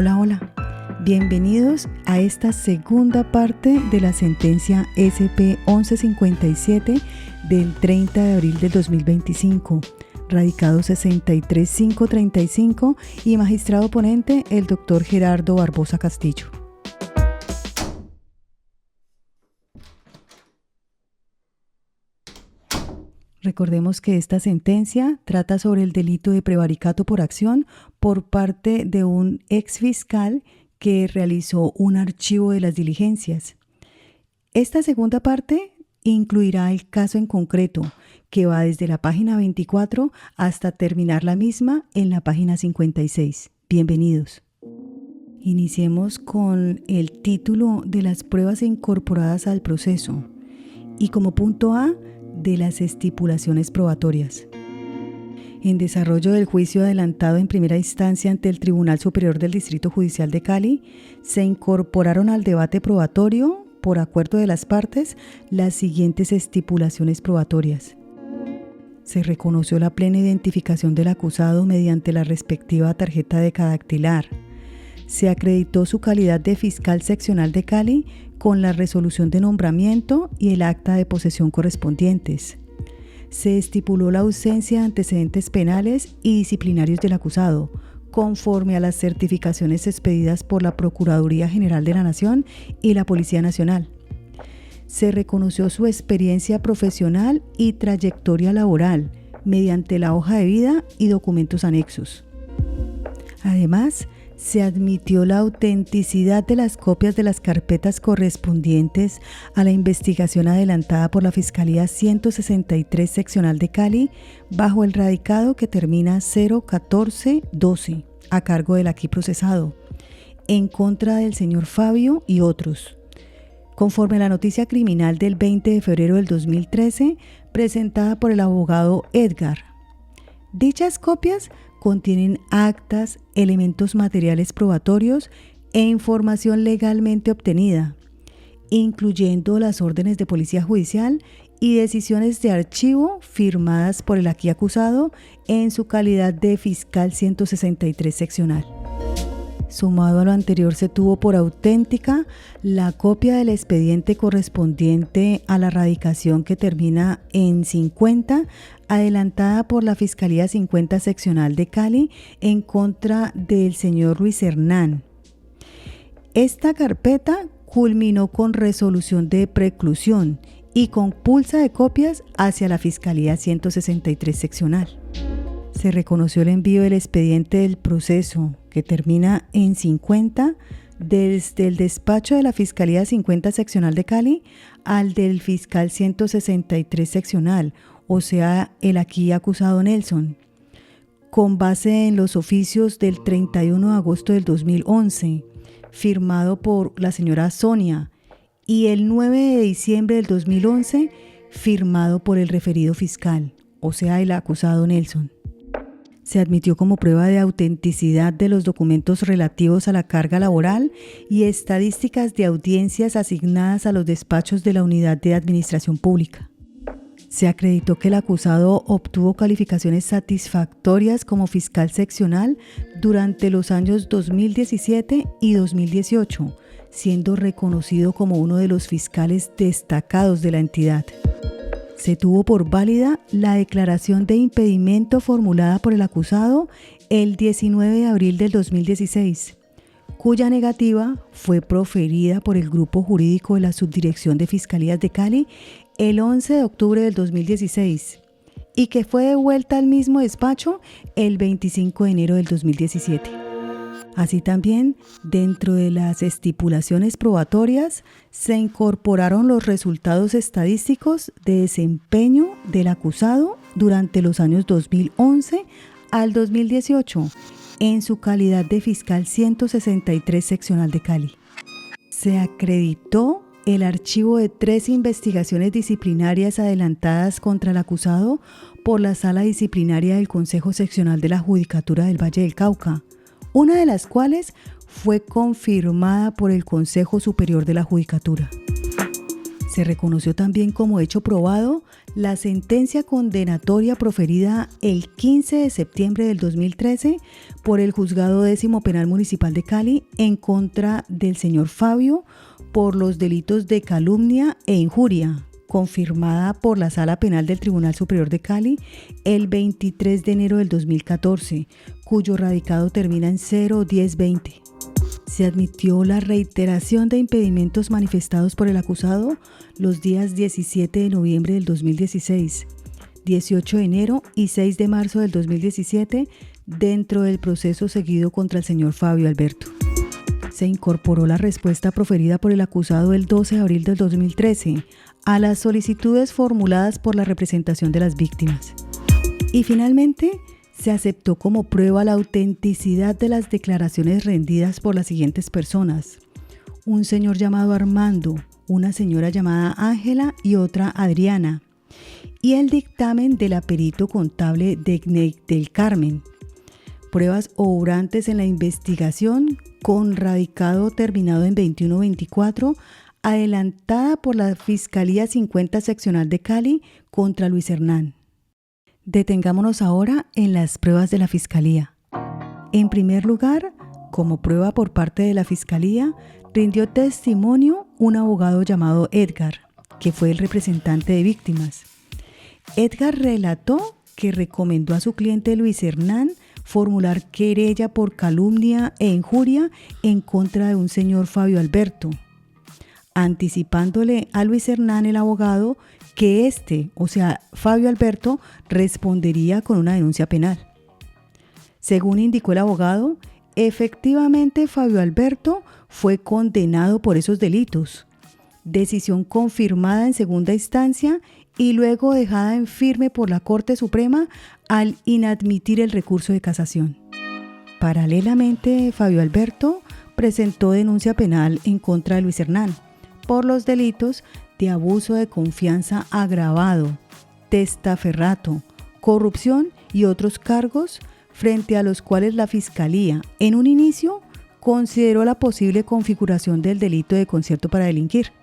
Hola. Bienvenidos a esta segunda parte de la sentencia SP 1157 del 30 de abril del 2025, radicado 63535 y magistrado ponente el doctor Gerardo Barbosa Castillo. Recordemos que esta sentencia trata sobre el delito de prevaricato por acción por parte de un ex fiscal que realizó un archivo de las diligencias. Esta segunda parte incluirá el caso en concreto, que va desde la página 24 hasta terminar la misma en la página 56. Bienvenidos. Iniciemos con el título de las pruebas incorporadas al proceso y como punto A, de las estipulaciones probatorias. En desarrollo del juicio adelantado en primera instancia ante el Tribunal Superior del Distrito Judicial de Cali, se incorporaron al debate probatorio, por acuerdo de las partes, las siguientes estipulaciones probatorias. Se reconoció la plena identificación del acusado mediante la respectiva tarjeta de cadactilar. Se acreditó su calidad de fiscal seccional de Cali con la resolución de nombramiento y el acta de posesión correspondientes. Se estipuló la ausencia de antecedentes penales y disciplinarios del acusado, conforme a las certificaciones expedidas por la Procuraduría General de la Nación y la Policía Nacional. Se reconoció su experiencia profesional y trayectoria laboral mediante la hoja de vida y documentos anexos. Además, se admitió la autenticidad de las copias de las carpetas correspondientes a la investigación adelantada por la Fiscalía 163 Seccional de Cali bajo el radicado que termina 01412 a cargo del aquí procesado, en contra del señor Fabio y otros, conforme a la noticia criminal del 20 de febrero del 2013 presentada por el abogado Edgar. Dichas copias contienen actas, elementos materiales probatorios e información legalmente obtenida, incluyendo las órdenes de policía judicial y decisiones de archivo firmadas por el aquí acusado en su calidad de fiscal 163 seccional. Sumado a lo anterior, se tuvo por auténtica la copia del expediente correspondiente a la radicación que termina en 50, adelantada por la Fiscalía 50 Seccional de Cali en contra del señor Luis Hernán. Esta carpeta culminó con resolución de preclusión y con pulsa de copias hacia la Fiscalía 163 Seccional. Se reconoció el envío del expediente del proceso, que termina en 50, desde el despacho de la Fiscalía 50 Seccional de Cali al del fiscal 163 Seccional, o sea, el aquí acusado Nelson, con base en los oficios del 31 de agosto del 2011, firmado por la señora Sonia, y el 9 de diciembre del 2011, firmado por el referido fiscal, o sea, el acusado Nelson. Se admitió como prueba de autenticidad de los documentos relativos a la carga laboral y estadísticas de audiencias asignadas a los despachos de la Unidad de Administración Pública. Se acreditó que el acusado obtuvo calificaciones satisfactorias como fiscal seccional durante los años 2017 y 2018, siendo reconocido como uno de los fiscales destacados de la entidad. Se tuvo por válida la declaración de impedimento formulada por el acusado el 19 de abril del 2016, cuya negativa fue proferida por el Grupo Jurídico de la Subdirección de Fiscalías de Cali el 11 de octubre del 2016 y que fue devuelta al mismo despacho el 25 de enero del 2017. Así también, dentro de las estipulaciones probatorias, se incorporaron los resultados estadísticos de desempeño del acusado durante los años 2011 al 2018, en su calidad de fiscal 163 Seccional de Cali. Se acreditó el archivo de 3 investigaciones disciplinarias adelantadas contra el acusado por la Sala Disciplinaria del Consejo Seccional de la Judicatura del Valle del Cauca, una de las cuales fue confirmada por el Consejo Superior de la Judicatura. Se reconoció también como hecho probado la sentencia condenatoria proferida el 15 de septiembre del 2013 por el Juzgado Décimo Penal Municipal de Cali en contra del señor Fabio por los delitos de calumnia e injuria, confirmada por la Sala Penal del Tribunal Superior de Cali el 23 de enero del 2014, cuyo radicado termina en 01020. Se admitió la reiteración de impedimentos manifestados por el acusado los días 17 de noviembre del 2016, 18 de enero y 6 de marzo del 2017 dentro del proceso seguido contra el señor Fabio Alberto. Se incorporó la respuesta proferida por el acusado el 12 de abril del 2013 a las solicitudes formuladas por la representación de las víctimas. Y finalmente, se aceptó como prueba la autenticidad de las declaraciones rendidas por las siguientes personas: un señor llamado Armando, una señora llamada Ángela y otra Adriana, y el dictamen del perito contable de del Carmen. Pruebas obrantes en la investigación con radicado terminado en 2124, adelantada por la Fiscalía 50 Seccional de Cali contra Luis Hernán. Detengámonos ahora en las pruebas de la Fiscalía. En primer lugar, como prueba por parte de la Fiscalía, rindió testimonio un abogado llamado Edgar, que fue el representante de víctimas. Edgar relató que recomendó a su cliente Luis Hernán formular querella por calumnia e injuria en contra de un señor Fabio Alberto, anticipándole a Luis Hernán, el abogado, que Fabio Alberto, respondería con una denuncia penal. Según indicó el abogado, efectivamente Fabio Alberto fue condenado por esos delitos, decisión confirmada en segunda instancia y luego dejada en firme por la Corte Suprema al inadmitir el recurso de casación. Paralelamente, Fabio Alberto presentó denuncia penal en contra de Luis Hernán por los delitos de abuso de confianza agravado, testaferrato, corrupción y otros cargos, frente a los cuales la Fiscalía, en un inicio, consideró la posible configuración del delito de concierto para delinquir.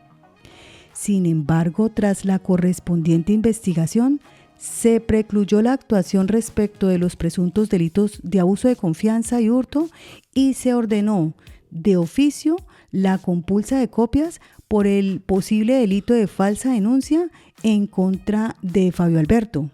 Sin embargo, tras la correspondiente investigación, se precluyó la actuación respecto de los presuntos delitos de abuso de confianza y hurto y se ordenó de oficio la compulsa de copias por el posible delito de falsa denuncia en contra de Fabio Alberto.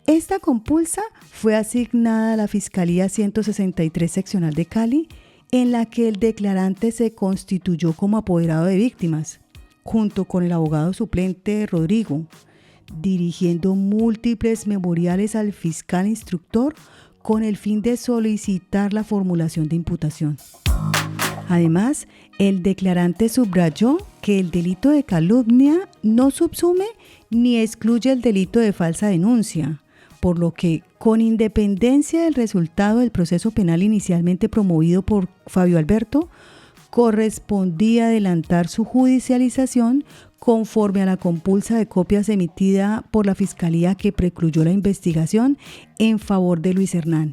Esta compulsa fue asignada a la Fiscalía 163 Seccional de Cali, en la que el declarante se constituyó como apoderado de víctimas, junto con el abogado suplente Rodrigo, dirigiendo múltiples memoriales al fiscal instructor con el fin de solicitar la formulación de imputación. Además, el declarante subrayó que el delito de calumnia no subsume ni excluye el delito de falsa denuncia, por lo que, con independencia del resultado del proceso penal inicialmente promovido por Fabio Alberto, correspondía adelantar su judicialización conforme a la compulsa de copias emitida por la Fiscalía que precluyó la investigación en favor de Luis Hernán.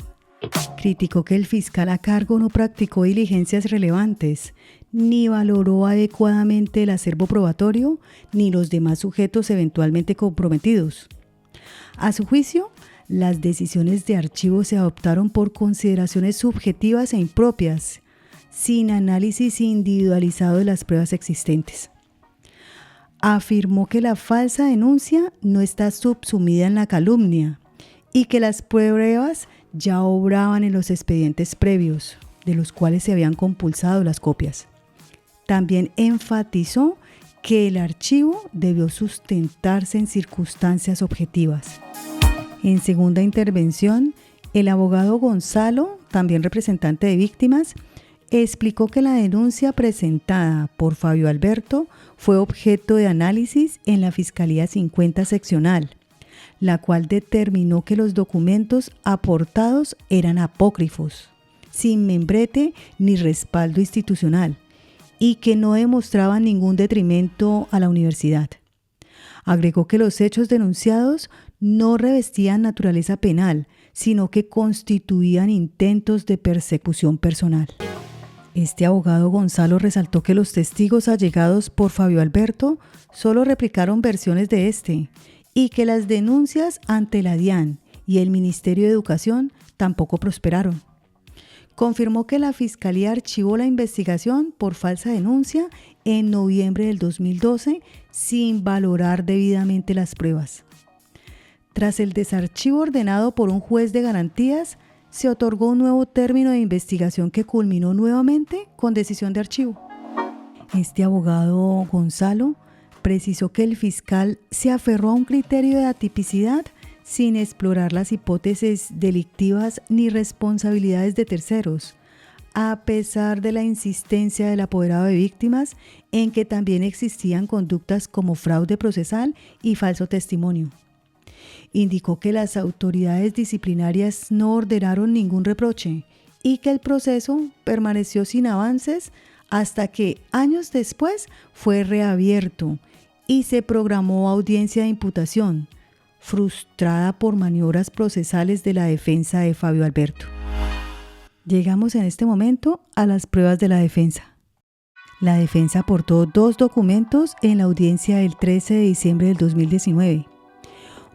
Criticó que el fiscal a cargo no practicó diligencias relevantes, ni valoró adecuadamente el acervo probatorio, ni los demás sujetos eventualmente comprometidos. A su juicio, las decisiones de archivo se adoptaron por consideraciones subjetivas e impropias, sin análisis individualizado de las pruebas existentes. Afirmó que la falsa denuncia no está subsumida en la calumnia y que las pruebas ya obraban en los expedientes previos, de los cuales se habían compulsado las copias. También enfatizó que el archivo debió sustentarse en circunstancias objetivas. En segunda intervención, el abogado Gonzalo, también representante de víctimas, explicó que la denuncia presentada por Fabio Alberto fue objeto de análisis en la Fiscalía 50 Seccional, la cual determinó que los documentos aportados eran apócrifos, sin membrete ni respaldo institucional, y que no demostraban ningún detrimento a la universidad. Agregó que los hechos denunciados no revestían naturaleza penal, sino que constituían intentos de persecución personal. Este abogado Gonzalo resaltó que los testigos allegados por Fabio Alberto solo replicaron versiones de este y que las denuncias ante la DIAN y el Ministerio de Educación tampoco prosperaron. Confirmó que la Fiscalía archivó la investigación por falsa denuncia en noviembre del 2012 sin valorar debidamente las pruebas. Tras el desarchivo ordenado por un juez de garantías, se otorgó un nuevo término de investigación que culminó nuevamente con decisión de archivo. Este abogado Gonzalo precisó que el fiscal se aferró a un criterio de atipicidad sin explorar las hipótesis delictivas ni responsabilidades de terceros, a pesar de la insistencia del apoderado de víctimas en que también existían conductas como fraude procesal y falso testimonio. Indicó que las autoridades disciplinarias no ordenaron ningún reproche y que el proceso permaneció sin avances hasta que años después fue reabierto y se programó audiencia de imputación, frustrada por maniobras procesales de la defensa de Fabio Alberto. Llegamos en este momento a las pruebas de la defensa. La defensa aportó 2 documentos en la audiencia del 13 de diciembre del 2019.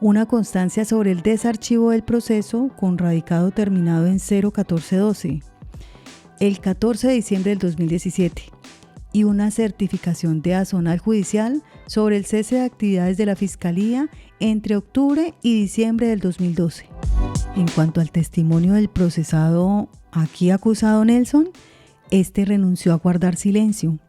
Una constancia sobre el desarchivo del proceso con radicado terminado en 01412, el 14 de diciembre del 2017, y una certificación de azonal judicial sobre el cese de actividades de la Fiscalía entre octubre y diciembre del 2012. En cuanto al testimonio del procesado aquí acusado Nelson, este renunció a guardar silencio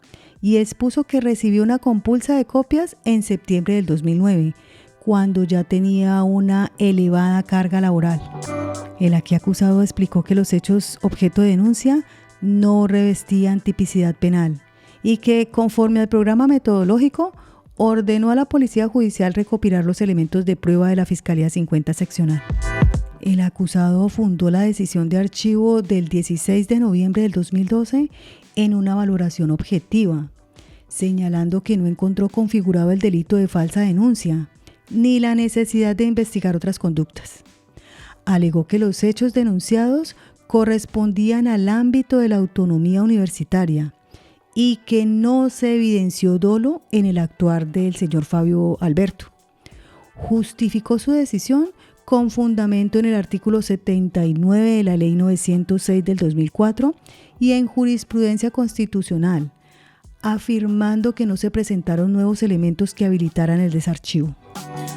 y expuso que recibió una compulsa de copias en septiembre del 2009, cuando ya tenía una elevada carga laboral. El aquí acusado explicó que los hechos objeto de denuncia no revestían tipicidad penal y que, conforme al programa metodológico, ordenó a la Policía Judicial recopilar los elementos de prueba de la Fiscalía 50 Seccional. El acusado fundó la decisión de archivo del 16 de noviembre del 2012 en una valoración objetiva, señalando que no encontró configurado el delito de falsa denuncia, ni la necesidad de investigar otras conductas. Alegó que los hechos denunciados correspondían al ámbito de la autonomía universitaria y que no se evidenció dolo en el actuar del señor Fabio Alberto. Justificó su decisión con fundamento en el artículo 79 de la Ley 906 del 2004 y en jurisprudencia constitucional, afirmando que no se presentaron nuevos elementos que habilitaran el desarchivo.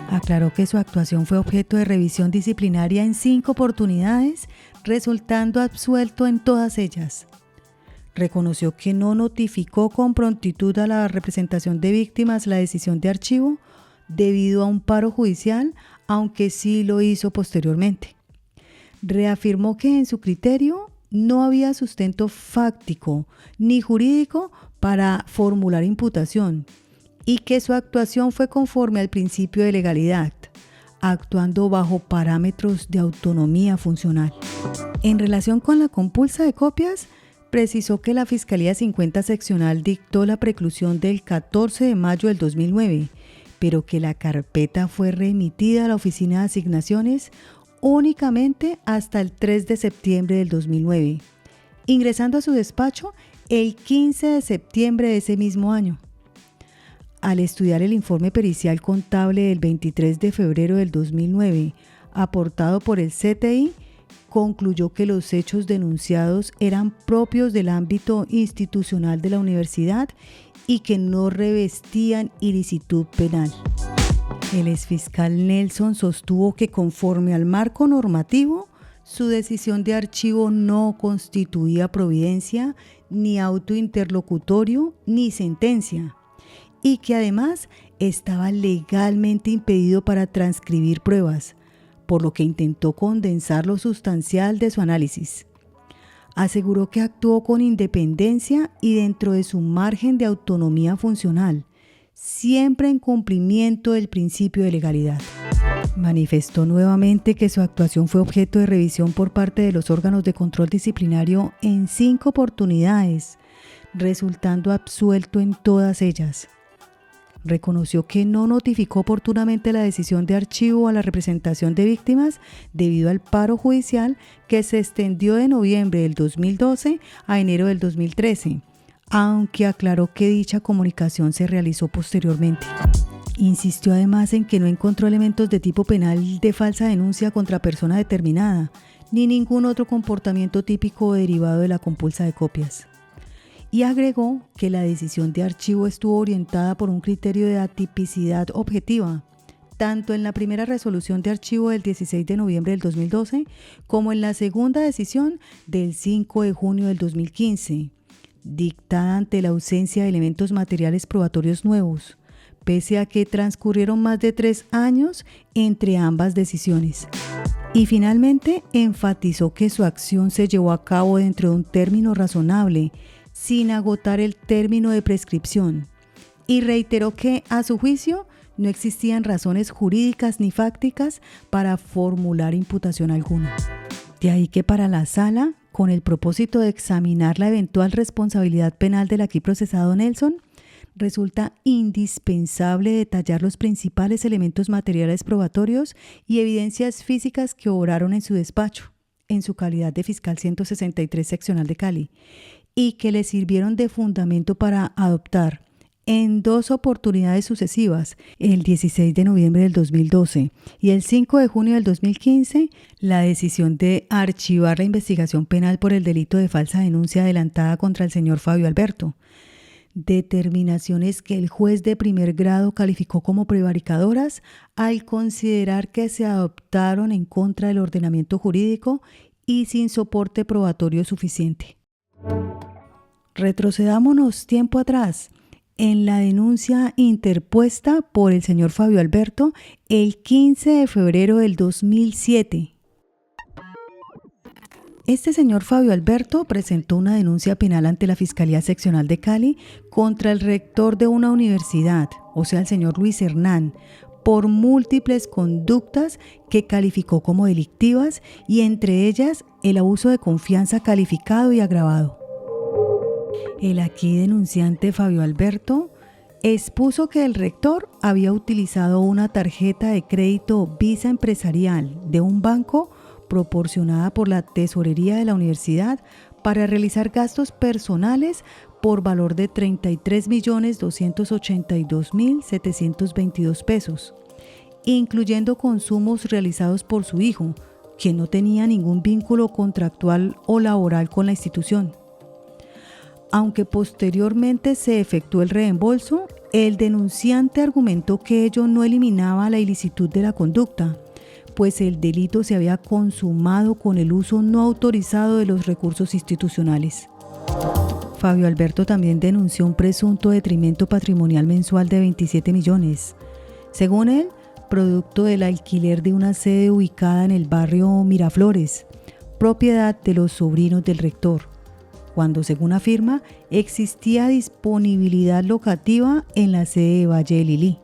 Aclaró que su actuación fue objeto de revisión disciplinaria en 5 oportunidades, resultando absuelto en todas ellas. Reconoció que no notificó con prontitud a la representación de víctimas la decisión de archivo debido a un paro judicial, aunque sí lo hizo posteriormente. Reafirmó que en su criterio no había sustento fáctico ni jurídico para formular imputación y que su actuación fue conforme al principio de legalidad, actuando bajo parámetros de autonomía funcional. En relación con la compulsa de copias, precisó que la Fiscalía 50 Seccional dictó la preclusión del 14 de mayo del 2009, pero que la carpeta fue remitida a la Oficina de Asignaciones únicamente hasta el 3 de septiembre del 2009, ingresando a su despacho el 15 de septiembre de ese mismo año. Al estudiar el informe pericial contable del 23 de febrero del 2009, aportado por el CTI, concluyó que los hechos denunciados eran propios del ámbito institucional de la universidad y que no revestían ilicitud penal. El exfiscal Nelson sostuvo que conforme al marco normativo, su decisión de archivo no constituía providencia, ni auto interlocutorio, ni sentencia, y que además estaba legalmente impedido para transcribir pruebas, por lo que intentó condensar lo sustancial de su análisis. Aseguró que actuó con independencia y dentro de su margen de autonomía funcional, siempre en cumplimiento del principio de legalidad. Manifestó nuevamente que su actuación fue objeto de revisión por parte de los órganos de control disciplinario en 5 oportunidades, resultando absuelto en todas ellas. reconoció que no notificó oportunamente la decisión de archivo a la representación de víctimas debido al paro judicial que se extendió de noviembre del 2012 a enero del 2013, aunque aclaró que dicha comunicación se realizó posteriormente. Insistió además en que no encontró elementos de tipo penal de falsa denuncia contra persona determinada, ni ningún otro comportamiento típico o derivado de la compulsa de copias. Y agregó que la decisión de archivo estuvo orientada por un criterio de atipicidad objetiva, tanto en la primera resolución de archivo del 16 de noviembre del 2012 como en la segunda decisión del 5 de junio del 2015, dictada ante la ausencia de elementos materiales probatorios nuevos, pese a que transcurrieron más de 3 años entre ambas decisiones. Y finalmente enfatizó que su acción se llevó a cabo dentro de un término razonable, sin agotar el término de prescripción, y reiteró que, a su juicio, no existían razones jurídicas ni fácticas para formular imputación alguna. De ahí que para la Sala, con el propósito de examinar la eventual responsabilidad penal del aquí procesado Nelson, resulta indispensable detallar los principales elementos materiales probatorios y evidencias físicas que obraron en su despacho, en su calidad de fiscal 163 seccional de Cali, y que le sirvieron de fundamento para adoptar en 2 oportunidades sucesivas, el 16 de noviembre del 2012 y el 5 de junio del 2015, la decisión de archivar la investigación penal por el delito de falsa denuncia adelantada contra el señor Fabio Alberto. Determinaciones que el juez de primer grado calificó como prevaricadoras al considerar que se adoptaron en contra del ordenamiento jurídico y sin soporte probatorio suficiente. Retrocedámonos tiempo atrás, en la denuncia interpuesta por el señor Fabio Alberto el 15 de febrero del 2007. Este señor Fabio Alberto presentó una denuncia penal ante la Fiscalía Seccional de Cali contra el rector de una universidad, o sea, el señor Luis Hernán, por múltiples conductas que calificó como delictivas y entre ellas el abuso de confianza calificado y agravado. El aquí denunciante Fabio Alberto expuso que el rector había utilizado una tarjeta de crédito Visa empresarial de un banco proporcionada por la tesorería de la universidad para realizar gastos personales por valor de 33.282.722 pesos, incluyendo consumos realizados por su hijo, quien no tenía ningún vínculo contractual o laboral con la institución. Aunque posteriormente se efectuó el reembolso, el denunciante argumentó que ello no eliminaba la ilicitud de la conducta, pues el delito se había consumado con el uso no autorizado de los recursos institucionales. Fabio Alberto también denunció un presunto detrimento patrimonial mensual de 27 millones. Según él, producto del alquiler de una sede ubicada en el barrio Miraflores, propiedad de los sobrinos del rector, cuando, según afirma, existía disponibilidad locativa en la sede de Valle de Lilí.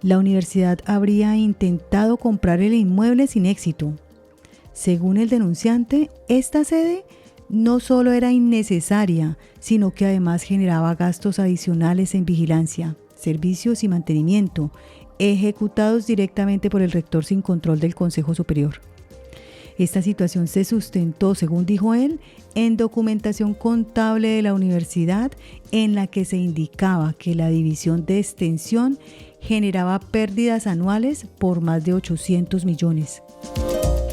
La universidad habría intentado comprar el inmueble sin éxito. Según el denunciante, esta sede no solo era innecesaria, sino que además generaba gastos adicionales en vigilancia, servicios y mantenimiento, ejecutados directamente por el rector sin control del Consejo Superior. Esta situación se sustentó, según dijo él, en documentación contable de la universidad en la que se indicaba que la división de extensión generaba pérdidas anuales por más de 800 millones.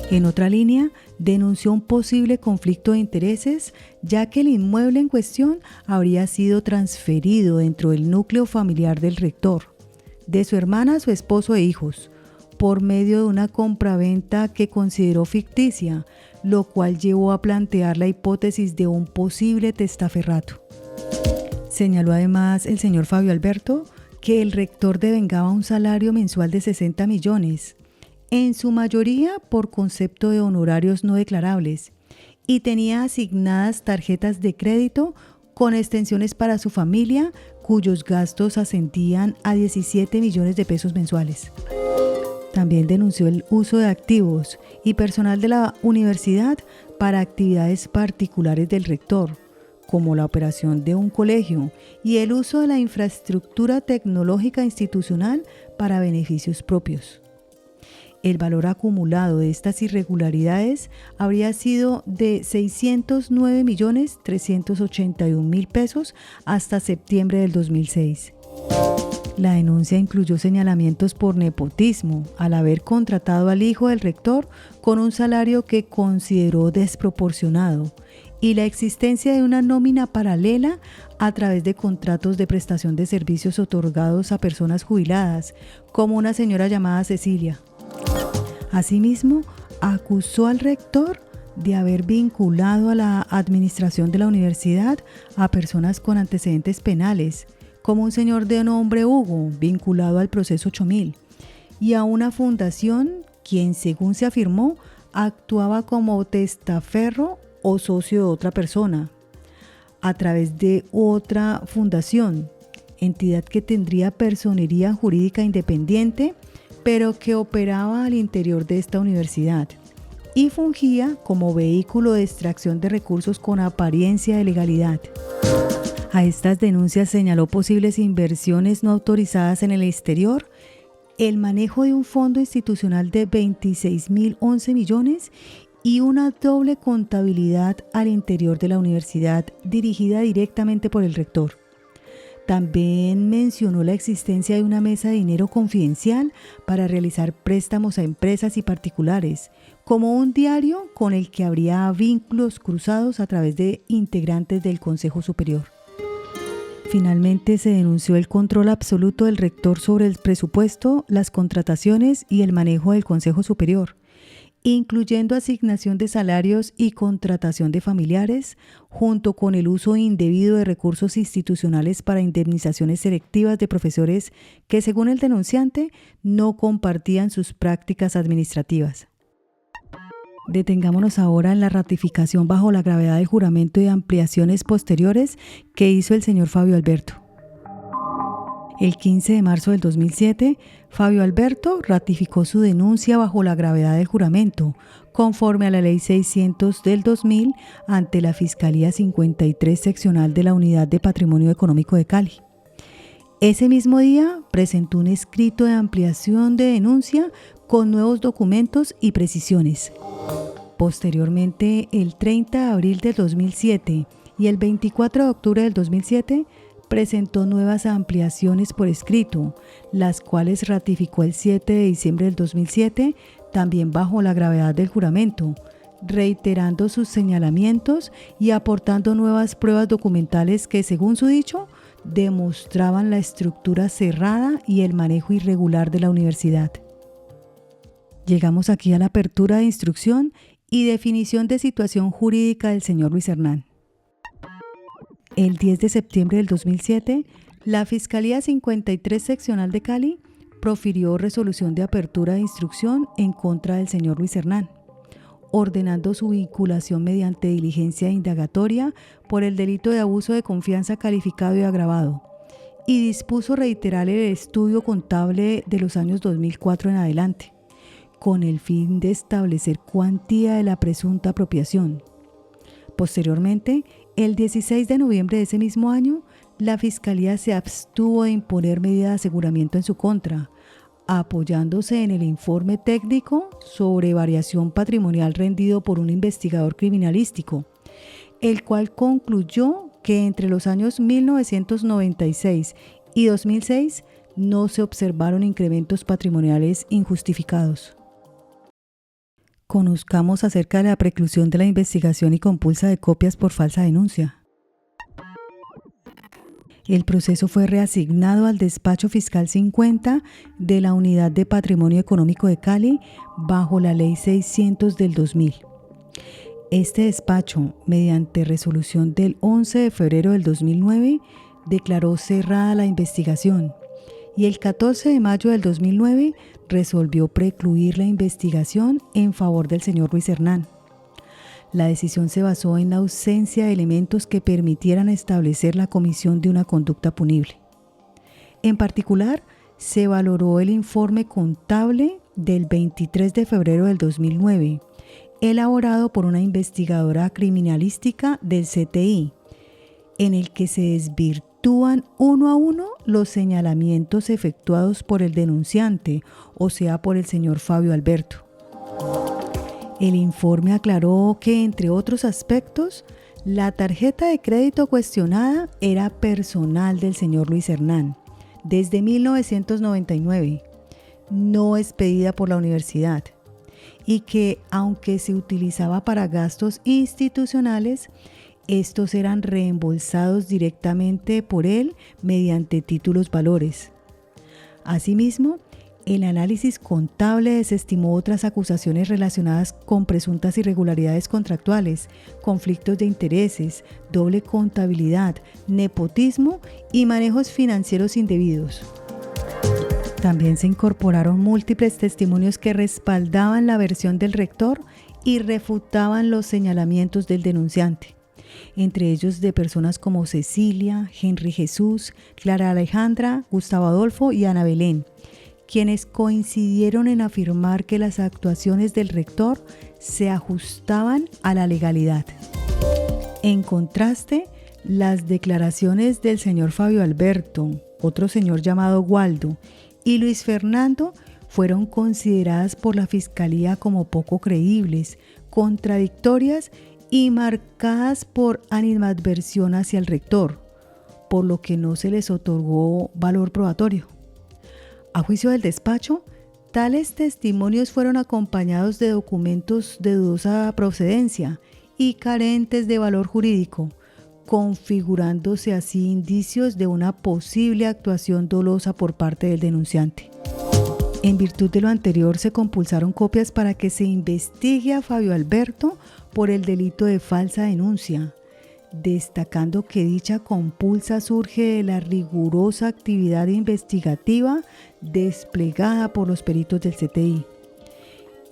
En otra línea, denunció un posible conflicto de intereses, ya que el inmueble en cuestión habría sido transferido dentro del núcleo familiar del rector, de su hermana, su esposo e hijos, por medio de una compraventa que consideró ficticia, lo cual llevó a plantear la hipótesis de un posible testaferrato. Señaló además el señor Fabio Alberto que el rector devengaba un salario mensual de 60 millones, en su mayoría por concepto de honorarios no declarables, y tenía asignadas tarjetas de crédito con extensiones para su familia, cuyos gastos ascendían a 17 millones de pesos mensuales. También denunció el uso de activos y personal de la universidad para actividades particulares del rector, como la operación de un colegio y el uso de la infraestructura tecnológica institucional para beneficios propios. El valor acumulado de estas irregularidades habría sido de 609.381.000 pesos hasta septiembre del 2006. La denuncia incluyó señalamientos por nepotismo, al haber contratado al hijo del rector con un salario que consideró desproporcionado, y la existencia de una nómina paralela a través de contratos de prestación de servicios otorgados a personas jubiladas, como una señora llamada Cecilia. Asimismo, acusó al rector de haber vinculado a la administración de la universidad a personas con antecedentes penales, como un señor de nombre Hugo, vinculado al proceso 8000, y a una fundación quien, según se afirmó, actuaba como testaferro o socio de otra persona, a través de otra fundación, entidad que tendría personería jurídica independiente, pero que operaba al interior de esta universidad y fungía como vehículo de extracción de recursos con apariencia de legalidad. A estas denuncias señaló posibles inversiones no autorizadas en el exterior, el manejo de un fondo institucional de 26.011 millones y una doble contabilidad al interior de la universidad dirigida directamente por el rector. También mencionó la existencia de una mesa de dinero confidencial para realizar préstamos a empresas y particulares, como un diario con el que habría vínculos cruzados a través de integrantes del Consejo Superior. Finalmente se denunció el control absoluto del rector sobre el presupuesto, las contrataciones y el manejo del Consejo Superior, incluyendo asignación de salarios y contratación de familiares, junto con el uso indebido de recursos institucionales para indemnizaciones selectivas de profesores que, según el denunciante, no compartían sus prácticas administrativas. Detengámonos ahora en la ratificación bajo la gravedad del juramento y ampliaciones posteriores que hizo el señor Fabio Alberto. El 15 de marzo del 2007, Fabio Alberto ratificó su denuncia bajo la gravedad del juramento, conforme a la Ley 600 del 2000, ante la Fiscalía 53 Seccional de la Unidad de Patrimonio Económico de Cali. Ese mismo día presentó un escrito de ampliación de denuncia con nuevos documentos y precisiones. Posteriormente, el 30 de abril del 2007 y el 24 de octubre del 2007, presentó nuevas ampliaciones por escrito, las cuales ratificó el 7 de diciembre del 2007, también bajo la gravedad del juramento, reiterando sus señalamientos y aportando nuevas pruebas documentales que, según su dicho, demostraban la estructura cerrada y el manejo irregular de la universidad. Llegamos aquí a la apertura de instrucción y definición de situación jurídica del señor Luis Hernán. El 10 de septiembre del 2007, la Fiscalía 53 Seccional de Cali profirió resolución de apertura de instrucción en contra del señor Luis Hernán, ordenando su vinculación mediante diligencia indagatoria por el delito de abuso de confianza calificado y agravado, y dispuso reiterar el estudio contable de los años 2004 en adelante, con el fin de establecer cuantía de la presunta apropiación. Posteriormente, el 16 de noviembre de ese mismo año, la Fiscalía se abstuvo de imponer medida de aseguramiento en su contra, apoyándose en el informe técnico sobre variación patrimonial rendido por un investigador criminalístico, el cual concluyó que entre los años 1996 y 2006 no se observaron incrementos patrimoniales injustificados. Conozcamos acerca de la preclusión de la investigación y compulsa de copias por falsa denuncia. El proceso fue reasignado al Despacho Fiscal 50 de la Unidad de Patrimonio Económico de Cali bajo la Ley 600 del 2000. Este despacho, mediante resolución del 11 de febrero del 2009, declaró cerrada la investigación y el 14 de mayo del 2009 resolvió precluir la investigación en favor del señor Luis Hernán. La decisión se basó en la ausencia de elementos que permitieran establecer la comisión de una conducta punible. En particular, se valoró el informe contable del 23 de febrero del 2009, elaborado por una investigadora criminalística del CTI, en el que se desvirtúan uno a uno los señalamientos efectuados por el denunciante, o sea, por el señor Fabio Alberto. El informe aclaró que, entre otros aspectos, la tarjeta de crédito cuestionada era personal del señor Luis Hernán desde 1999, no expedida por la universidad, y que, aunque se utilizaba para gastos institucionales, estos eran reembolsados directamente por él mediante títulos valores. Asimismo, el análisis contable desestimó otras acusaciones relacionadas con presuntas irregularidades contractuales, conflictos de intereses, doble contabilidad, nepotismo y manejos financieros indebidos. También se incorporaron múltiples testimonios que respaldaban la versión del rector y refutaban los señalamientos del denunciante, entre ellos de personas como Cecilia, Henry Jesús, Clara Alejandra, Gustavo Adolfo y Ana Belén, quienes coincidieron en afirmar que las actuaciones del rector se ajustaban a la legalidad. En contraste, las declaraciones del señor Fabio Alberto, otro señor llamado Waldo, y Luis Fernando fueron consideradas por la Fiscalía como poco creíbles, contradictorias y marcadas por animadversión hacia el rector, por lo que no se les otorgó valor probatorio. A juicio del despacho, tales testimonios fueron acompañados de documentos de dudosa procedencia y carentes de valor jurídico, configurándose así indicios de una posible actuación dolosa por parte del denunciante. En virtud de lo anterior, se compulsaron copias para que se investigue a Fabio Alberto por el delito de falsa denuncia, destacando que dicha compulsa surge de la rigurosa actividad investigativa desplegada por los peritos del CTI,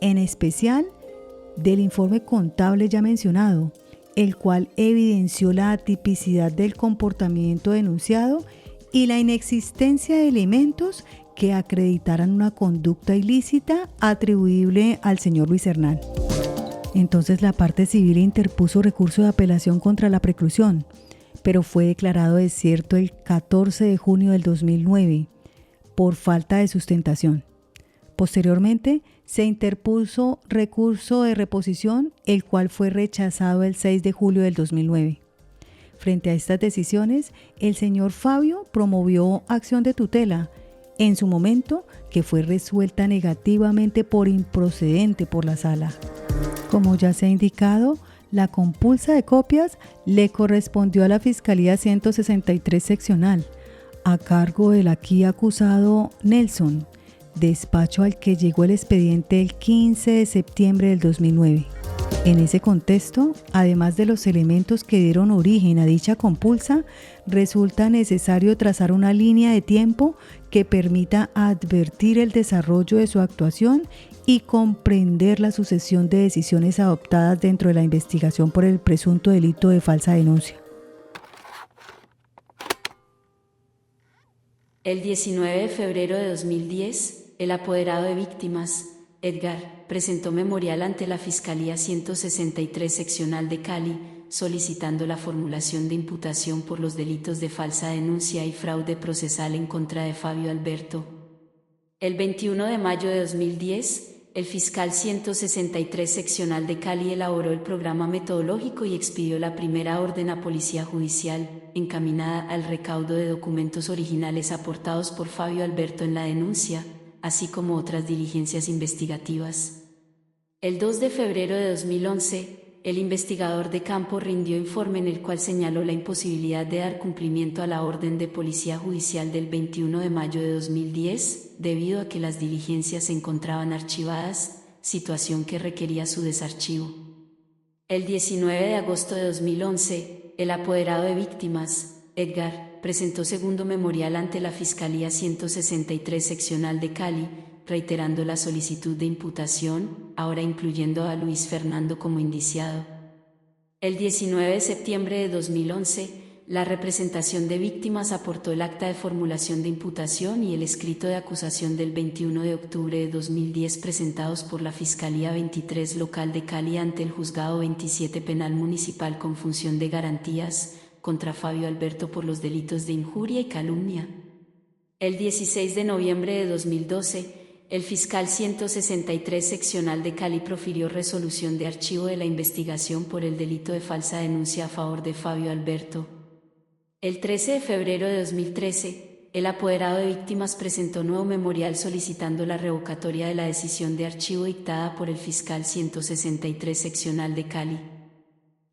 en especial del informe contable ya mencionado, el cual evidenció la atipicidad del comportamiento denunciado y la inexistencia de elementos que acreditaran una conducta ilícita atribuible al señor Luis Hernán. Entonces la parte civil interpuso recurso de apelación contra la preclusión, pero fue declarado desierto el 14 de junio del 2009 por falta de sustentación. Posteriormente se interpuso recurso de reposición, el cual fue rechazado el 6 de julio del 2009. Frente a estas decisiones, el señor Fabio promovió acción de tutela, en su momento, que fue resuelta negativamente por improcedente por la sala. Como ya se ha indicado, la compulsa de copias le correspondió a la Fiscalía 163 seccional, a cargo del aquí acusado Nelson, despacho al que llegó el expediente el 15 de septiembre del 2009. En ese contexto, además de los elementos que dieron origen a dicha compulsa, resulta necesario trazar una línea de tiempo que permita advertir el desarrollo de su actuación y comprender la sucesión de decisiones adoptadas dentro de la investigación por el presunto delito de falsa denuncia. El 19 de febrero de 2010, el apoderado de víctimas, Edgar, presentó memorial ante la Fiscalía 163 seccional de Cali, solicitando la formulación de imputación por los delitos de falsa denuncia y fraude procesal en contra de Fabio Alberto. El 21 de mayo de 2010, el fiscal 163 seccional de Cali elaboró el programa metodológico y expidió la primera orden a Policía Judicial, encaminada al recaudo de documentos originales aportados por Fabio Alberto en la denuncia, así como otras diligencias investigativas. El 2 de febrero de 2011, el investigador de campo rindió informe en el cual señaló la imposibilidad de dar cumplimiento a la orden de Policía Judicial del 21 de mayo de 2010, debido a que las diligencias se encontraban archivadas, situación que requería su desarchivo. El 19 de agosto de 2011, el apoderado de víctimas, Edgar, presentó segundo memorial ante la Fiscalía 163 seccional de Cali, reiterando la solicitud de imputación, ahora incluyendo a Luis Fernando como indiciado. El 19 de septiembre de 2011, la representación de víctimas aportó el acta de formulación de imputación y el escrito de acusación del 21 de octubre de 2010 presentados por la Fiscalía 23 local de Cali ante el Juzgado 27 Penal Municipal con función de garantías, contra Fabio Alberto por los delitos de injuria y calumnia. El 16 de noviembre de 2012, el fiscal 163 seccional de Cali profirió resolución de archivo de la investigación por el delito de falsa denuncia a favor de Fabio Alberto. El 13 de febrero de 2013, el apoderado de víctimas presentó nuevo memorial solicitando la revocatoria de la decisión de archivo dictada por el fiscal 163 seccional de Cali.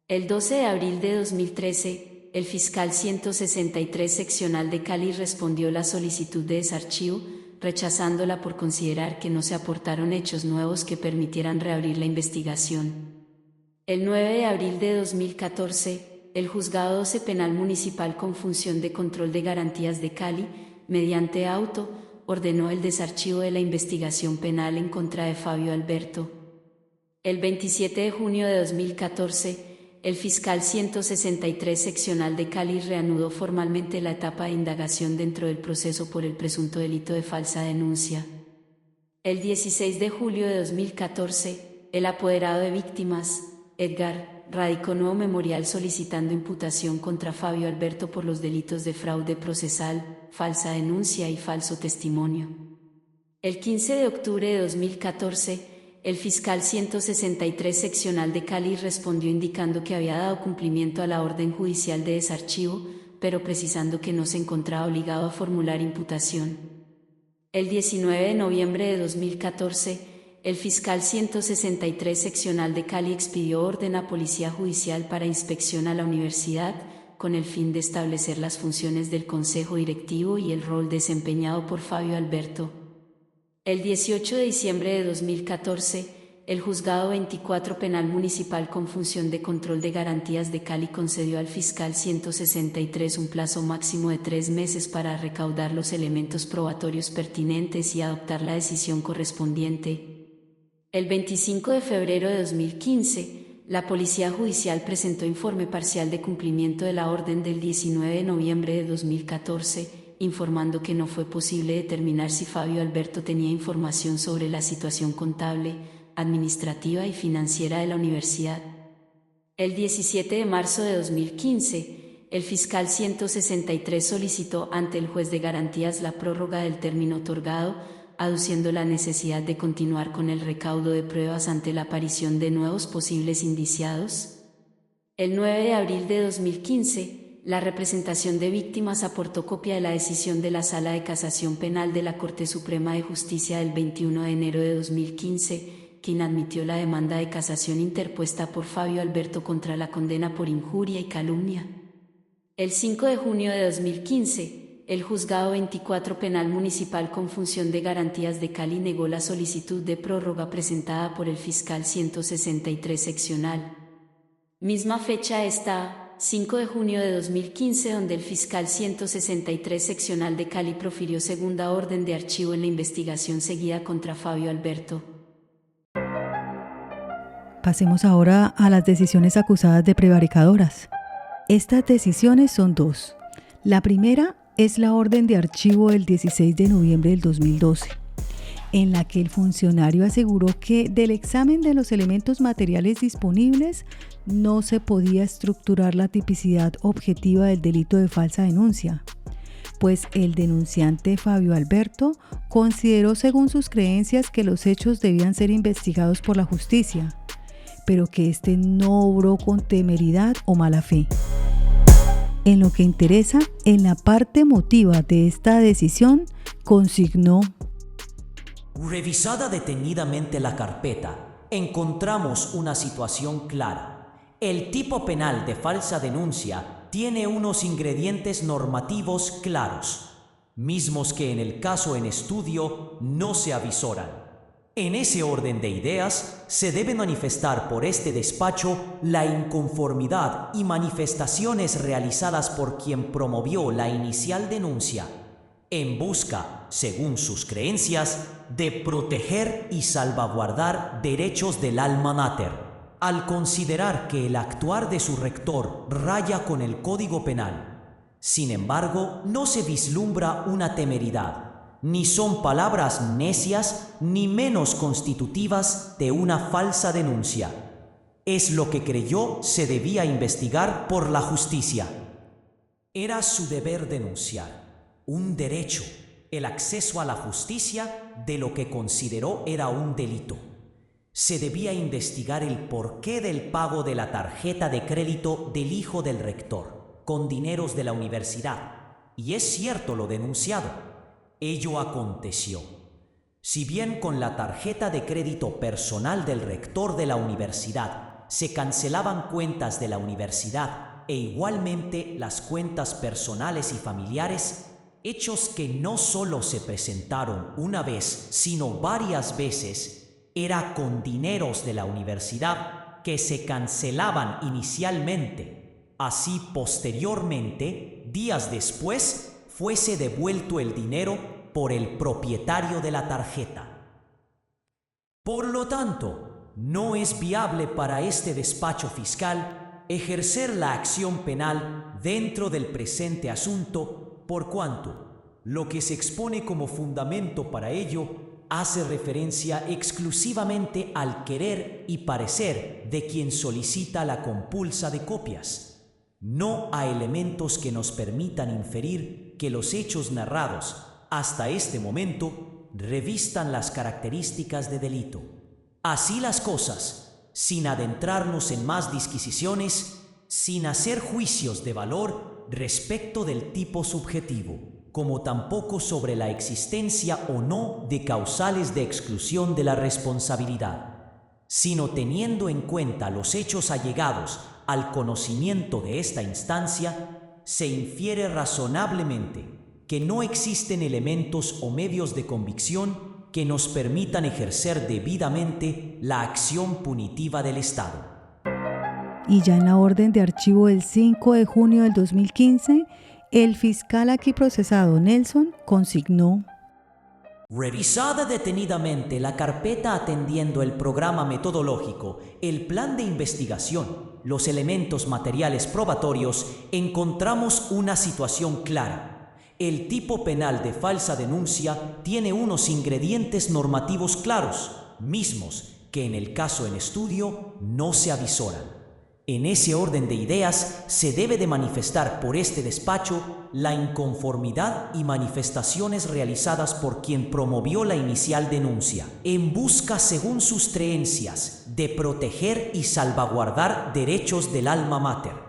El 12 de abril de 2013, el fiscal 163 seccional de Cali respondió la solicitud de desarchivo, rechazándola por considerar que no se aportaron hechos nuevos que permitieran reabrir la investigación. El 9 de abril de 2014, el Juzgado 12 Penal Municipal con función de control de garantías de Cali, mediante auto, ordenó el desarchivo de la investigación penal en contra de Fabio Alberto. El 27 de junio de 2014, el fiscal 163 seccional de Cali reanudó formalmente la etapa de indagación dentro del proceso por el presunto delito de falsa denuncia. El 16 de julio de 2014, el apoderado de víctimas, Edgar, radicó nuevo memorial solicitando imputación contra Fabio Alberto por los delitos de fraude procesal, falsa denuncia y falso testimonio. El 15 de octubre de 2014, el fiscal 163 seccional de Cali respondió indicando que había dado cumplimiento a la orden judicial de desarchivo, pero precisando que no se encontraba obligado a formular imputación. El 19 de noviembre de 2014, el fiscal 163 seccional de Cali expidió orden a Policía Judicial para inspección a la universidad, con el fin de establecer las funciones del Consejo Directivo y el rol desempeñado por Fabio Alberto. El 18 de diciembre de 2014, el Juzgado 24 Penal Municipal con función de control de garantías de Cali concedió al fiscal 163 un plazo máximo de 3 meses para recaudar los elementos probatorios pertinentes y adoptar la decisión correspondiente. El 25 de febrero de 2015, la Policía Judicial presentó informe parcial de cumplimiento de la orden del 19 de noviembre de 2014, informando que no fue posible determinar si Fabio Alberto tenía información sobre la situación contable, administrativa y financiera de la universidad. El 17 de marzo de 2015, el fiscal 163 solicitó ante el juez de garantías la prórroga del término otorgado, aduciendo la necesidad de continuar con el recaudo de pruebas ante la aparición de nuevos posibles indiciados. El 9 de abril de 2015, la representación de víctimas aportó copia de la decisión de la Sala de Casación Penal de la Corte Suprema de Justicia del 21 de enero de 2015, quien admitió la demanda de casación interpuesta por Fabio Alberto contra la condena por injuria y calumnia. El 5 de junio de 2015, el Juzgado 24 Penal Municipal con función de garantías de Cali negó la solicitud de prórroga presentada por el fiscal 163 seccional. Misma fecha esta 5 de junio de 2015, donde el fiscal 163 seccional de Cali profirió segunda orden de archivo en la investigación seguida contra Fabio Alberto. Pasemos ahora a las decisiones acusadas de prevaricadoras. Estas decisiones son 2. La primera es la orden de archivo del 16 de noviembre del 2012, en la que el funcionario aseguró que del examen de los elementos materiales disponibles no se podía estructurar la tipicidad objetiva del delito de falsa denuncia, pues el denunciante Fabio Alberto consideró según sus creencias que los hechos debían ser investigados por la justicia, pero que éste no obró con temeridad o mala fe. En lo que interesa, en la parte emotiva de esta decisión, consignó: revisada detenidamente la carpeta, encontramos una situación clara. El tipo penal de falsa denuncia tiene unos ingredientes normativos claros, mismos que en el caso en estudio no se avisoran. En ese orden de ideas, se debe manifestar por este despacho la inconformidad y manifestaciones realizadas por quien promovió la inicial denuncia, en busca, según sus creencias, de proteger y salvaguardar derechos del alma mater, al considerar que el actuar de su rector raya con el Código Penal. Sin embargo, no se vislumbra una temeridad, ni son palabras necias ni menos constitutivas de una falsa denuncia. Es lo que creyó se debía investigar por la justicia. Era su deber denunciar, un derecho, el acceso a la justicia de lo que consideró era un delito. Se debía investigar el porqué del pago de la tarjeta de crédito del hijo del rector, con dineros de la universidad. Y es cierto lo denunciado. Ello aconteció. Si bien con la tarjeta de crédito personal del rector de la universidad se cancelaban cuentas de la universidad e igualmente las cuentas personales y familiares, hechos que no solo se presentaron una vez, sino varias veces, era con dineros de la universidad que se cancelaban inicialmente. Así posteriormente, días después, fuese devuelto el dinero por el propietario de la tarjeta. Por lo tanto, no es viable para este despacho fiscal ejercer la acción penal dentro del presente asunto, por cuanto lo que se expone como fundamento para ello hace referencia exclusivamente al querer y parecer de quien solicita la compulsa de copias, no a elementos que nos permitan inferir que los hechos narrados hasta este momento revistan las características de delito. Así las cosas, sin adentrarnos en más disquisiciones, sin hacer juicios de valor respecto del tipo subjetivo, como tampoco sobre la existencia o no de causales de exclusión de la responsabilidad, sino teniendo en cuenta los hechos allegados al conocimiento de esta instancia, se infiere razonablemente que no existen elementos o medios de convicción que nos permitan ejercer debidamente la acción punitiva del Estado. Y ya en la orden de archivo del 5 de junio del 2015, el fiscal aquí procesado, Nelson, consignó: Revisada detenidamente la carpeta atendiendo el programa metodológico, el plan de investigación, los elementos materiales probatorios, encontramos una situación clara. El tipo penal de falsa denuncia tiene unos ingredientes normativos claros, mismos que en el caso en estudio no se avisoran. En ese orden de ideas se debe de manifestar por este despacho la inconformidad y manifestaciones realizadas por quien promovió la inicial denuncia, en busca, según sus creencias, de proteger y salvaguardar derechos del alma mater.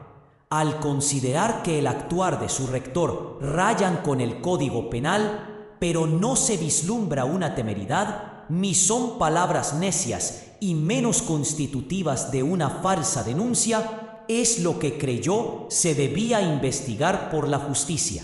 Al considerar que el actuar de su rector rayan con el Código Penal, pero no se vislumbra una temeridad, ni son palabras necias y menos constitutivas de una falsa denuncia, es lo que creyó se debía investigar por la justicia.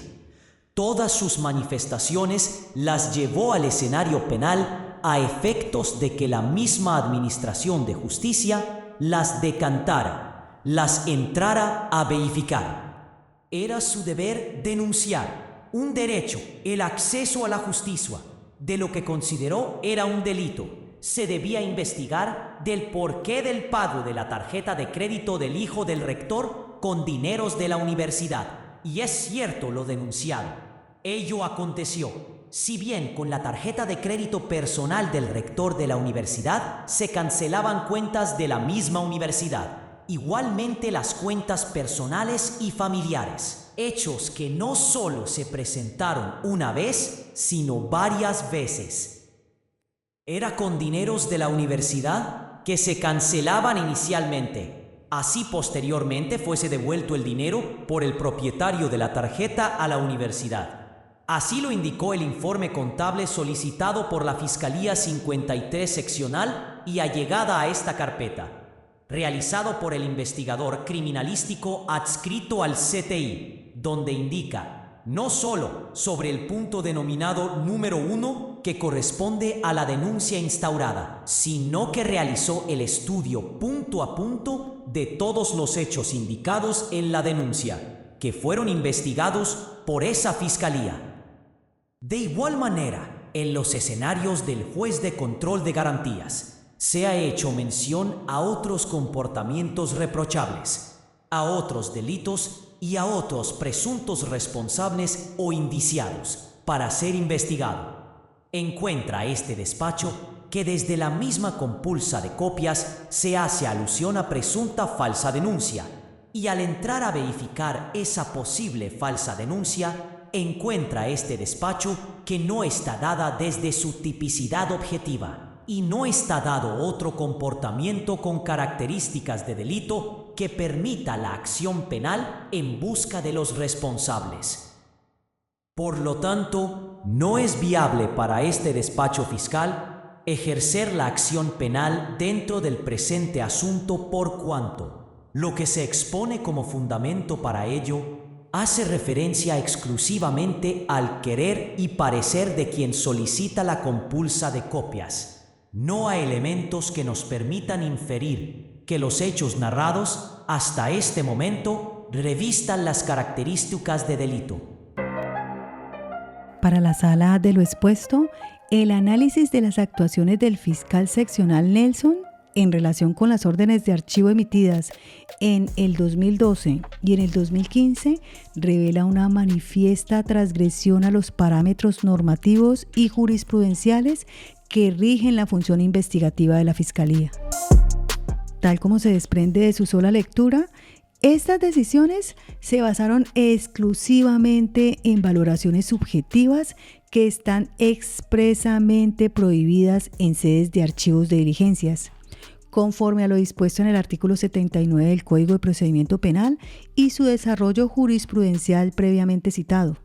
Todas sus manifestaciones las llevó al escenario penal a efectos de que la misma Administración de Justicia las decantara, las entrara a verificar. Era su deber denunciar, un derecho, el acceso a la justicia, de lo que consideró era un delito. Se debía investigar del porqué del pago de la tarjeta de crédito del hijo del rector con dineros de la universidad. Y es cierto lo denunciado. Ello aconteció. Si bien con la tarjeta de crédito personal del rector de la universidad se cancelaban cuentas de la misma universidad, igualmente las cuentas personales y familiares, hechos que no solo se presentaron una vez, sino varias veces. Era con dineros de la universidad que se cancelaban inicialmente. Así posteriormente fuese devuelto el dinero por el propietario de la tarjeta a la universidad. Así lo indicó el informe contable solicitado por la Fiscalía 53 seccional y allegada a esta carpeta, realizado por el investigador criminalístico adscrito al CTI, donde indica no solo sobre el punto denominado número 1 que corresponde a la denuncia instaurada, sino que realizó el estudio punto a punto de todos los hechos indicados en la denuncia, que fueron investigados por esa fiscalía. De igual manera, en los escenarios del juez de control de garantías, se ha hecho mención a otros comportamientos reprochables, a otros delitos y a otros presuntos responsables o indiciados para ser investigado. Encuentra este despacho que desde la misma compulsa de copias se hace alusión a presunta falsa denuncia, y al entrar a verificar esa posible falsa denuncia, encuentra este despacho que no está dada desde su tipicidad objetiva y no está dado otro comportamiento con características de delito que permita la acción penal en busca de los responsables. Por lo tanto, no es viable para este despacho fiscal ejercer la acción penal dentro del presente asunto por cuanto lo que se expone como fundamento para ello hace referencia exclusivamente al querer y parecer de quien solicita la compulsa de copias, no a elementos que nos permitan inferir que los hechos narrados hasta este momento revistan las características de delito. Para la sala de lo expuesto, el análisis de las actuaciones del fiscal seccional Nelson en relación con las órdenes de archivo emitidas en el 2012 y en el 2015 revela una manifiesta transgresión a los parámetros normativos y jurisprudenciales que rigen la función investigativa de la Fiscalía. Tal como se desprende de su sola lectura, estas decisiones se basaron exclusivamente en valoraciones subjetivas que están expresamente prohibidas en sedes de archivos de diligencias, conforme a lo dispuesto en el artículo 79 del Código de Procedimiento Penal y su desarrollo jurisprudencial previamente citado.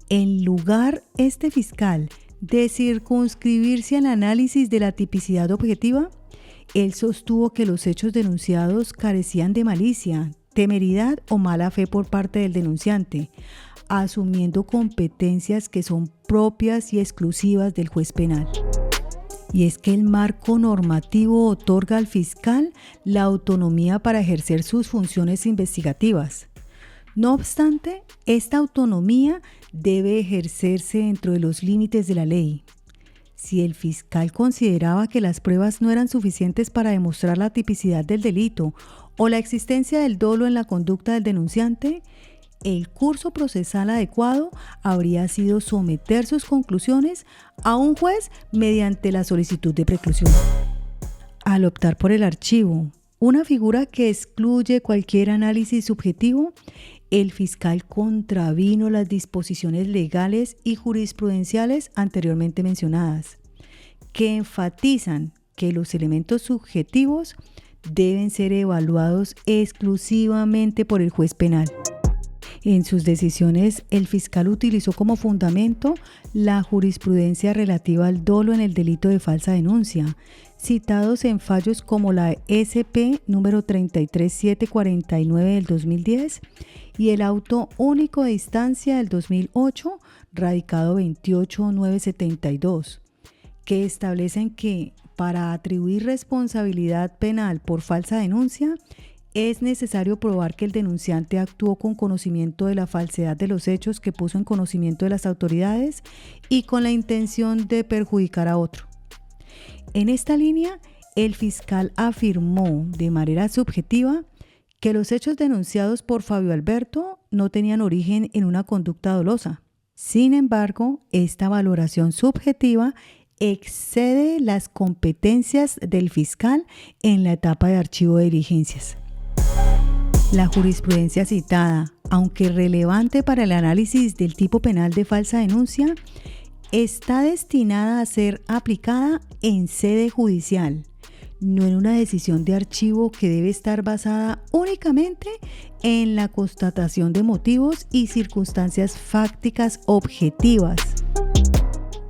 En lugar este fiscal de circunscribirse al análisis de la tipicidad objetiva, él sostuvo que los hechos denunciados carecían de malicia, temeridad o mala fe por parte del denunciante, asumiendo competencias que son propias y exclusivas del juez penal. Y es que el marco normativo otorga al fiscal la autonomía para ejercer sus funciones investigativas. No obstante, esta autonomía debe ejercerse dentro de los límites de la ley. Si el fiscal consideraba que las pruebas no eran suficientes para demostrar la tipicidad del delito o la existencia del dolo en la conducta del denunciante, el curso procesal adecuado habría sido someter sus conclusiones a un juez mediante la solicitud de preclusión. Al optar por el archivo, una figura que excluye cualquier análisis subjetivo, el fiscal contravino las disposiciones legales y jurisprudenciales anteriormente mencionadas, que enfatizan que los elementos subjetivos deben ser evaluados exclusivamente por el juez penal. En sus decisiones, el fiscal utilizó como fundamento la jurisprudencia relativa al dolo en el delito de falsa denuncia, citados en fallos como la SP número 33749 del 2010 y el auto único de instancia del 2008, radicado 28972, que establecen que para atribuir responsabilidad penal por falsa denuncia, es necesario probar que el denunciante actuó con conocimiento de la falsedad de los hechos que puso en conocimiento de las autoridades y con la intención de perjudicar a otro. En esta línea, el fiscal afirmó de manera subjetiva que los hechos denunciados por Fabio Alberto no tenían origen en una conducta dolosa. Sin embargo, esta valoración subjetiva excede las competencias del fiscal en la etapa de archivo de diligencias. La jurisprudencia citada, aunque relevante para el análisis del tipo penal de falsa denuncia, está destinada a ser aplicada en sede judicial, no en una decisión de archivo que debe estar basada únicamente en la constatación de motivos y circunstancias fácticas objetivas.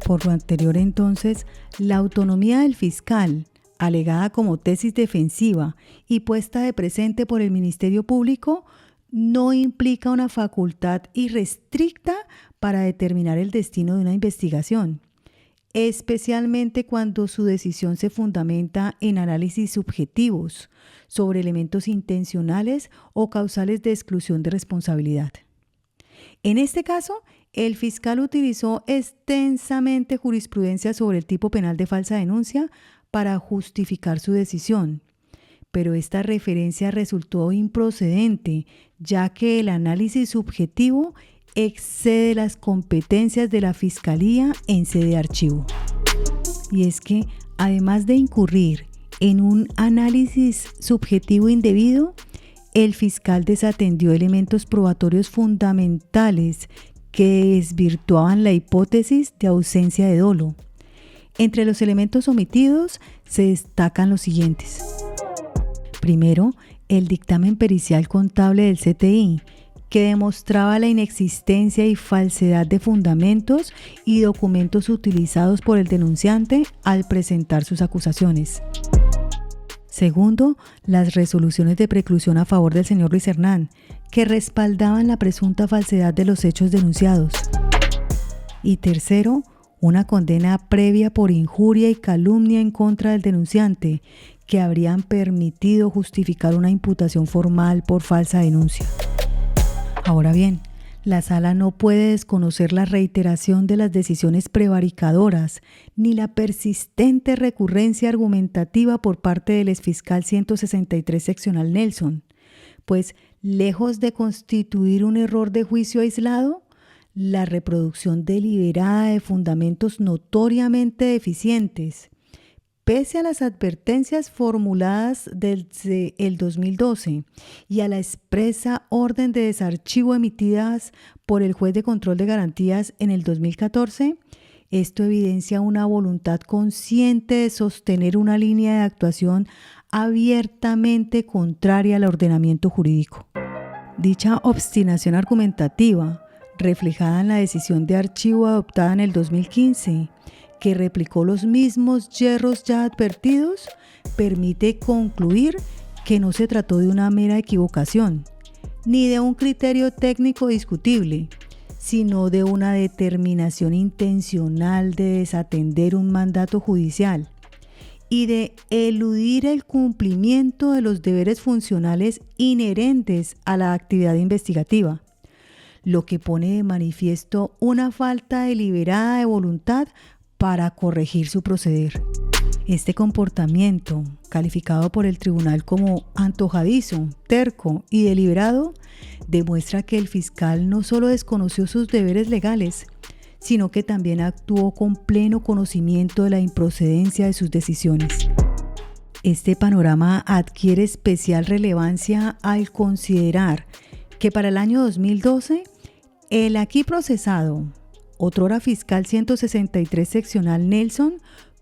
Por lo anterior, entonces, la autonomía del fiscal, alegada como tesis defensiva y puesta de presente por el Ministerio Público, no implica una facultad irrestricta para determinar el destino de una investigación, especialmente cuando su decisión se fundamenta en análisis subjetivos sobre elementos intencionales o causales de exclusión de responsabilidad. En este caso, el fiscal utilizó extensamente jurisprudencia sobre el tipo penal de falsa denuncia para justificar su decisión, pero esta referencia resultó improcedente, ya que el análisis subjetivo excede las competencias de la Fiscalía en sede de archivo. Y es que, además de incurrir en un análisis subjetivo indebido, el fiscal desatendió elementos probatorios fundamentales que desvirtuaban la hipótesis de ausencia de dolo. Entre los elementos omitidos se destacan los siguientes. Primero, el dictamen pericial contable del CTI, que demostraba la inexistencia y falsedad de fundamentos y documentos utilizados por el denunciante al presentar sus acusaciones. Segundo, las resoluciones de preclusión a favor del señor Luis Hernán, que respaldaban la presunta falsedad de los hechos denunciados. Y tercero, una condena previa por injuria y calumnia en contra del denunciante, que habrían permitido justificar una imputación formal por falsa denuncia. Ahora bien, la Sala no puede desconocer la reiteración de las decisiones prevaricadoras ni la persistente recurrencia argumentativa por parte del exfiscal 163 seccional Nelson, pues lejos de constituir un error de juicio aislado, la reproducción deliberada de fundamentos notoriamente deficientes, pese a las advertencias formuladas desde el 2012 y a la expresa orden de desarchivo emitidas por el juez de control de garantías en el 2014, esto evidencia una voluntad consciente de sostener una línea de actuación abiertamente contraria al ordenamiento jurídico. Dicha obstinación argumentativa, reflejada en la decisión de archivo adoptada en el 2015, que replicó los mismos yerros ya advertidos, permite concluir que no se trató de una mera equivocación, ni de un criterio técnico discutible, sino de una determinación intencional de desatender un mandato judicial y de eludir el cumplimiento de los deberes funcionales inherentes a la actividad investigativa, lo que pone de manifiesto una falta deliberada de voluntad para corregir su proceder. Este comportamiento, calificado por el tribunal como antojadizo, terco y deliberado, demuestra que el fiscal no solo desconoció sus deberes legales, sino que también actuó con pleno conocimiento de la improcedencia de sus decisiones. Este panorama adquiere especial relevancia al considerar que para el año 2012, el aquí procesado, otrora fiscal 163 seccional Nelson,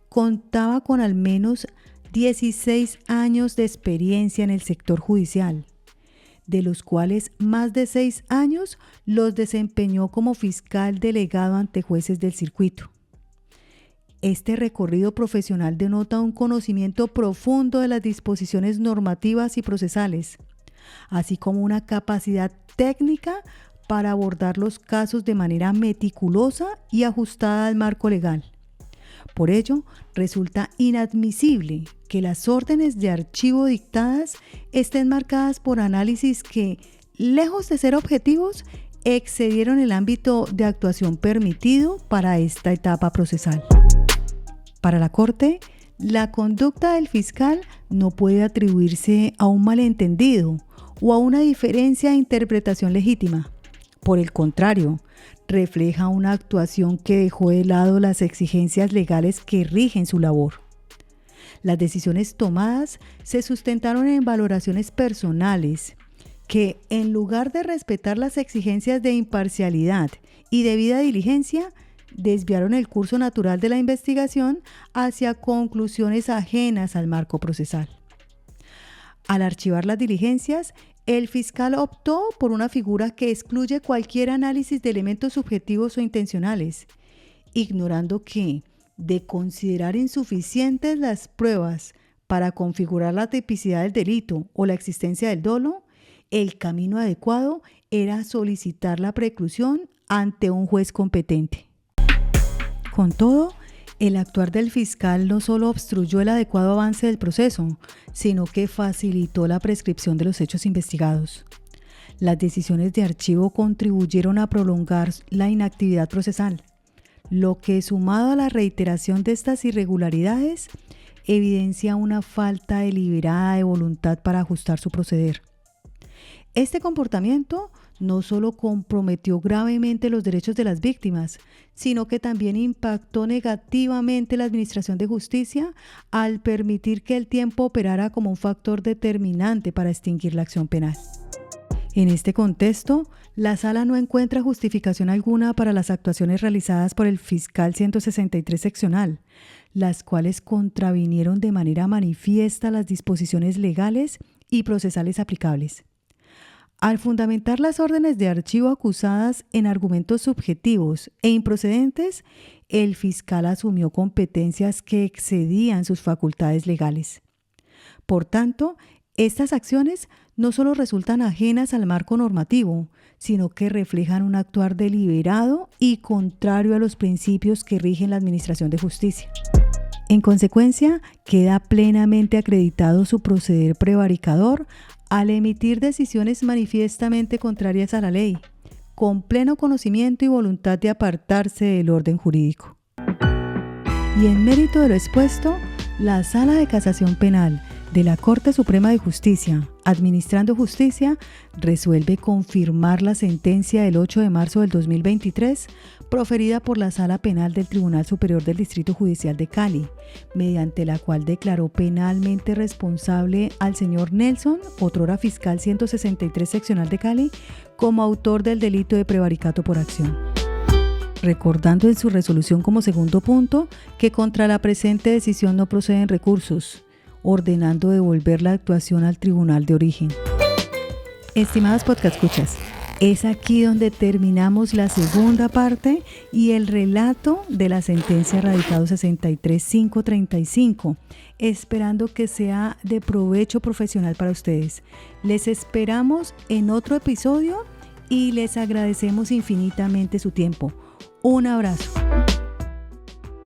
contaba con al menos 16 años de experiencia en el sector judicial, de los cuales más de 6 años los desempeñó como fiscal delegado ante jueces del circuito. Este recorrido profesional denota un conocimiento profundo de las disposiciones normativas y procesales, así como una capacidad técnica para abordar los casos de manera meticulosa y ajustada al marco legal. Por ello, resulta inadmisible que las órdenes de archivo dictadas estén marcadas por análisis que, lejos de ser objetivos, excedieron el ámbito de actuación permitido para esta etapa procesal. Para la Corte, la conducta del fiscal no puede atribuirse a un malentendido o a una diferencia de interpretación legítima. Por el contrario, refleja una actuación que dejó de lado las exigencias legales que rigen su labor. Las decisiones tomadas se sustentaron en valoraciones personales que, en lugar de respetar las exigencias de imparcialidad y debida diligencia, desviaron el curso natural de la investigación hacia conclusiones ajenas al marco procesal. Al archivar las diligencias, el fiscal optó por una figura que excluye cualquier análisis de elementos subjetivos o intencionales, ignorando que, de considerar insuficientes las pruebas para configurar la tipicidad del delito o la existencia del dolo, el camino adecuado era solicitar la preclusión ante un juez competente. Con todo, el actuar del fiscal no solo obstruyó el adecuado avance del proceso, sino que facilitó la prescripción de los hechos investigados. Las decisiones de archivo contribuyeron a prolongar la inactividad procesal, lo que, sumado a la reiteración de estas irregularidades, evidencia una falta deliberada de voluntad para ajustar su proceder. Este comportamiento no solo comprometió gravemente los derechos de las víctimas, sino que también impactó negativamente la administración de justicia al permitir que el tiempo operara como un factor determinante para extinguir la acción penal. En este contexto, la Sala no encuentra justificación alguna para las actuaciones realizadas por el fiscal 163 seccional, las cuales contravinieron de manera manifiesta las disposiciones legales y procesales aplicables. Al fundamentar las órdenes de archivo acusadas en argumentos subjetivos e improcedentes, el fiscal asumió competencias que excedían sus facultades legales. Por tanto, estas acciones no solo resultan ajenas al marco normativo, sino que reflejan un actuar deliberado y contrario a los principios que rigen la administración de justicia. En consecuencia, queda plenamente acreditado su proceder prevaricador al emitir decisiones manifiestamente contrarias a la ley, con pleno conocimiento y voluntad de apartarse del orden jurídico. Y en mérito de lo expuesto, la Sala de Casación Penal de la Corte Suprema de Justicia, Administrando Justicia, resuelve confirmar la sentencia del 8 de marzo del 2023, proferida por la Sala Penal del Tribunal Superior del Distrito Judicial de Cali, mediante la cual declaró penalmente responsable al señor Nelson, otrora fiscal 163 seccional de Cali, como autor del delito de prevaricato por acción. Recordando en su resolución como segundo punto que contra la presente decisión no proceden recursos, ordenando devolver la actuación al tribunal de origen. Estimados podcastescuchas, es aquí donde terminamos la segunda parte y el relato de la sentencia radicado 63535, esperando que sea de provecho profesional para ustedes. Les esperamos en otro episodio y les agradecemos infinitamente su tiempo. Un abrazo.